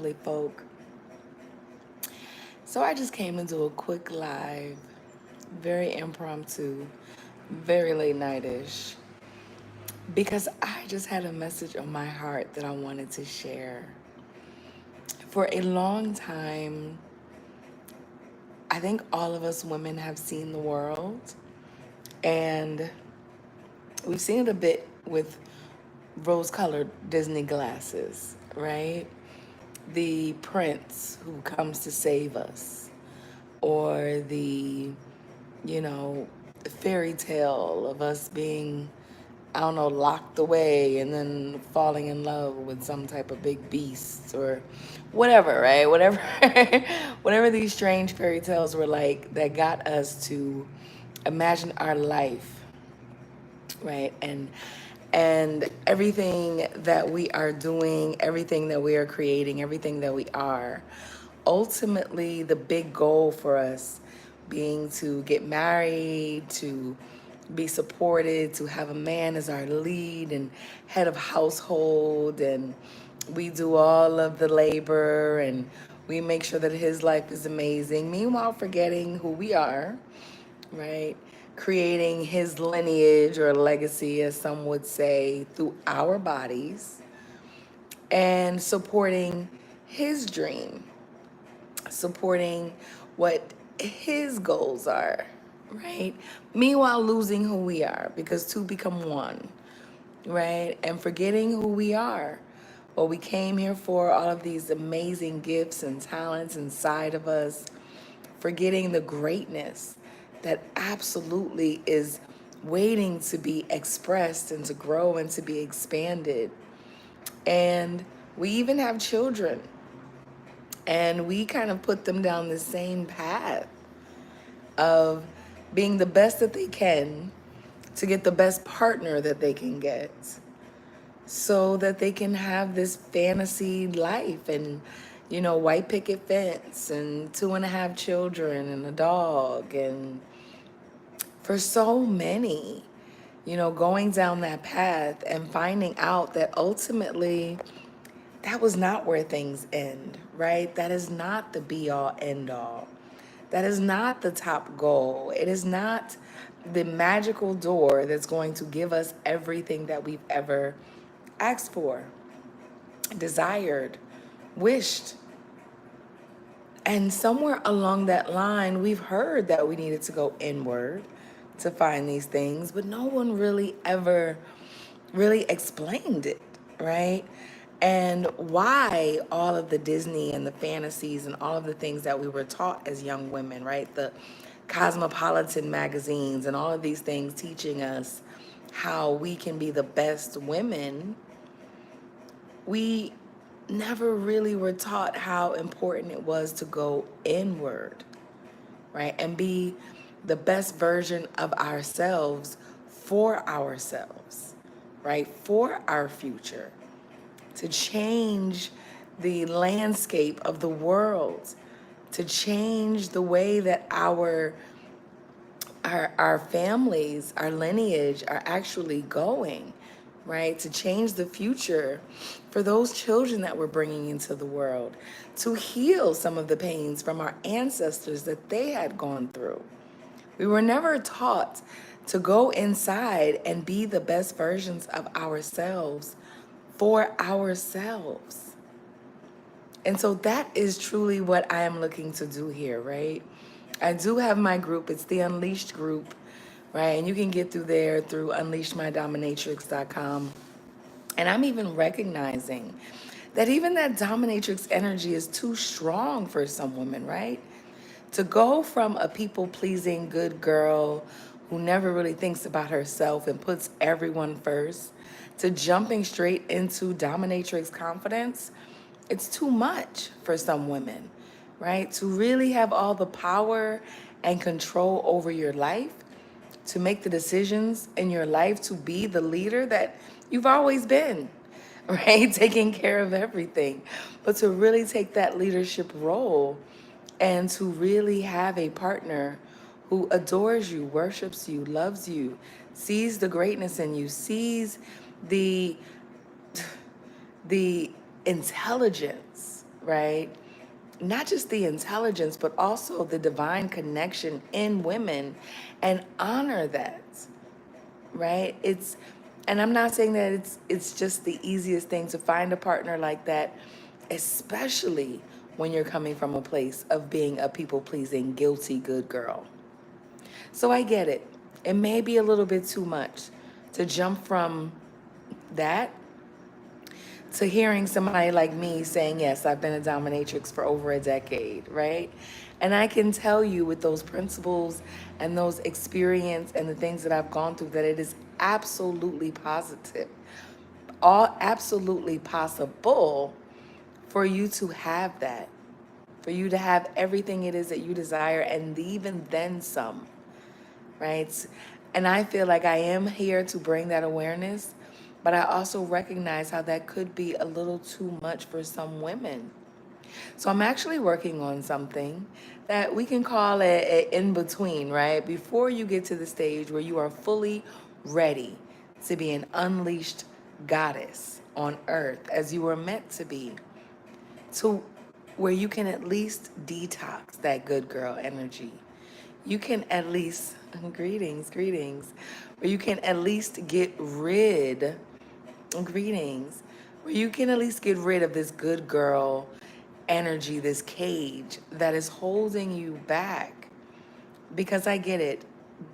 lovely folk. So I just came to do a quick live, very impromptu, very late night-ish, because I just had a message on my heart that I wanted to share. For a long time, I think all of us women have seen the world, and we've seen it a bit with rose-colored Disney glasses, right? The prince who comes to save us, or the, you know, fairy tale of us being, I don't know, locked away and then falling in love with some type of big beast or whatever, right? Whatever, whatever these strange fairy tales were like that got us to imagine our life, right? And everything that we are doing, everything that we are creating, everything that we are, ultimately the big goal for us being to get married, to be supported, to have a man as our lead and head of household, and we do all of the labor and we make sure that his life is amazing, meanwhile forgetting who we are, right? Creating his lineage or legacy, as some would say, through our bodies, and supporting his dream, supporting what his goals are, right? Meanwhile, losing who we are because two become one, right? And forgetting who we are, what we came here for, all of these amazing gifts and talents inside of us, forgetting the greatness that absolutely is waiting to be expressed and to grow and to be expanded. And we even have children, and we kind of put them down the same path of being the best that they can to get the best partner that they can get so that they can have this fantasy life and, you know, white picket fence and 2.5 children and a dog. And for so many, you know, going down that path and finding out that ultimately that was not where things end, right? That is not the be all end all. That is not the top goal. It is not the magical door that's going to give us everything that we've ever asked for, desired, wished. And somewhere along that line, we've heard that we needed to go inward to find these things, but no one really ever really explained it, right? And why all of the Disney and the fantasies and all of the things that we were taught as young women, right? The cosmopolitan magazines and all of these things teaching us how we can be the best women, we never really were taught how important it was to go inward, right? And be the best version of ourselves for ourselves, right? For our future, to change the landscape of the world, to change the way that our families, our lineage are actually going, right? To change the future for those children that we're bringing into the world, to heal some of the pains from our ancestors that they had gone through. We were never taught to go inside and be the best versions of ourselves for ourselves. And so that is truly what I am looking to do here, right? I do have my group. It's the Unleashed group, right? And you can get through there through unleashmydominatrix.com. And I'm even recognizing that even that dominatrix energy is too strong for some women, right? To go from a people-pleasing good girl who never really thinks about herself and puts everyone first to jumping straight into dominatrix confidence, it's too much for some women, right? To really have all the power and control over your life, to make the decisions in your life, to be the leader that you've always been, right? Taking care of everything, but to really take that leadership role and to really have a partner who adores you, worships you, loves you, sees the greatness in you, sees the the intelligence, right? Not just the intelligence, but also the divine connection in women, and honor that, right? And I'm not saying that it's just the easiest thing to find a partner like that, especially when you're coming from a place of being a people pleasing, guilty good girl. So I get it. It may be a little bit too much to jump from that to hearing somebody like me saying, yes, I've been a dominatrix for over a decade, right? And I can tell you with those principles and those experience and the things that I've gone through that it is absolutely positive, all absolutely possible for you to have that, for you to have everything it is that you desire and even then some, right? And I feel like I am here to bring that awareness, but I also recognize how that could be a little too much for some women. So I'm actually working on something that we can call it in between, right? Before you get to the stage where you are fully ready to be an unleashed goddess on earth as you were meant to be, to where you can at least detox that good girl energy. You can at least, greetings, where you can at least get rid, greetings, where you can at least get rid of this good girl energy, this cage that is holding you back. Because I get it,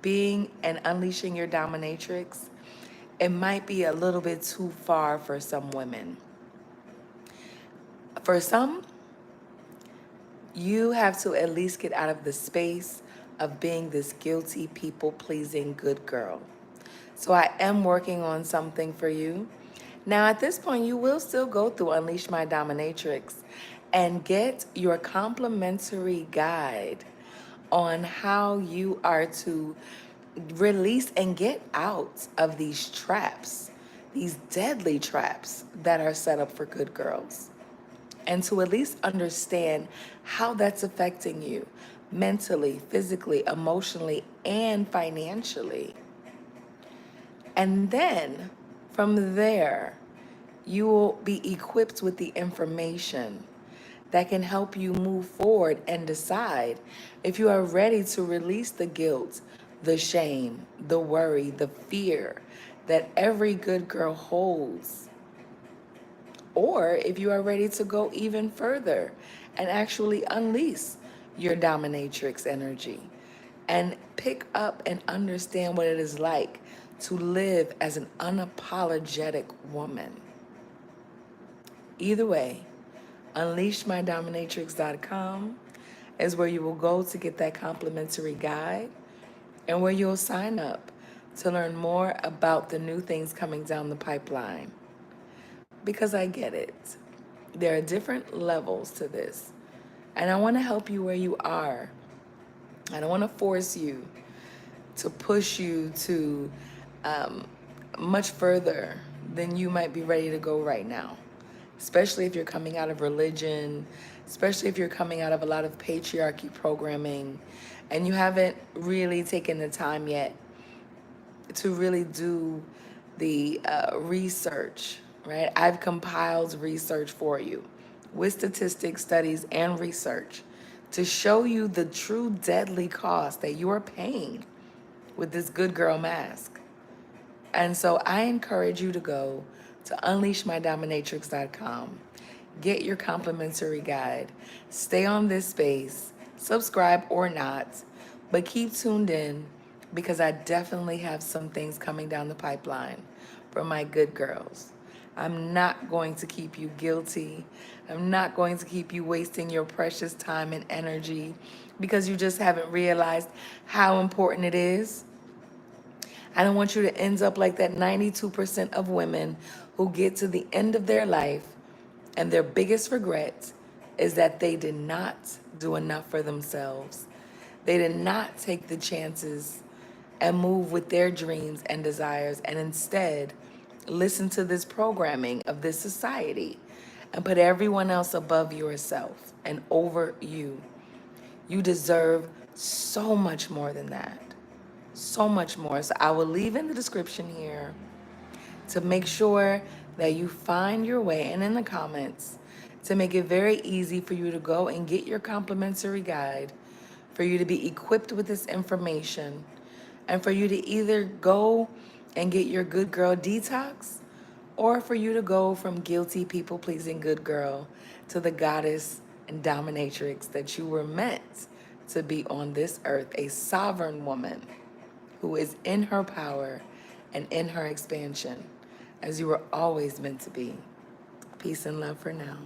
being and unleashing your dominatrix, it might be a little bit too far for some women. For some, you have to at least get out of the space of being this guilty, people pleasing good girl. So I am working on something for you. Now, at this point, you will still go through Unleash My Dominatrix and get your complimentary guide on how you are to release and get out of these traps, these deadly traps that are set up for good girls, and to at least understand how that's affecting you mentally, physically, emotionally, and financially. And then from there, you will be equipped with the information that can help you move forward and decide if you are ready to release the guilt, the shame, the worry, the fear that every good girl holds, or if you are ready to go even further and actually unleash your dominatrix energy and pick up and understand what it is like to live as an unapologetic woman. Either way, unleashmydominatrix.com is where you will go to get that complimentary guide and where you'll sign up to learn more about the new things coming down the pipeline. Because I get it. There are different levels to this. And I want to help you where you are. I don't want to force you to push you to much further than you might be ready to go right now. Especially if you're coming out of religion, especially if you're coming out of a lot of patriarchy programming, and you haven't really taken the time yet to really do the research, right? I've compiled research for you with statistics, studies, and research to show you the true deadly cost that you are paying with this good girl mask. And so I encourage you to go to unleashmydominatrix.com. Get your complimentary guide. Stay on this space, subscribe or not, but keep tuned in because I definitely have some things coming down the pipeline for my good girls. I'm not going to keep you guilty. I'm not going to keep you wasting your precious time and energy because you just haven't realized how important it is. I don't want you to end up like that 92% of women who get to the end of their life and their biggest regret is that they did not do enough for themselves. They did not take the chances and move with their dreams and desires, and instead listen to this programming of this society and put everyone else above yourself and over you. You deserve so much more than that. So much more. So I will leave in the description here to make sure that you find your way, and in the comments to make it very easy for you to go and get your complimentary guide, for you to be equipped with this information, and for you to either go and get your good girl detox, or for you to go from guilty, people pleasing good girl to the goddess and dominatrix that you were meant to be on this earth, a sovereign woman who is in her power and in her expansion, as you were always meant to be. Peace and love for now.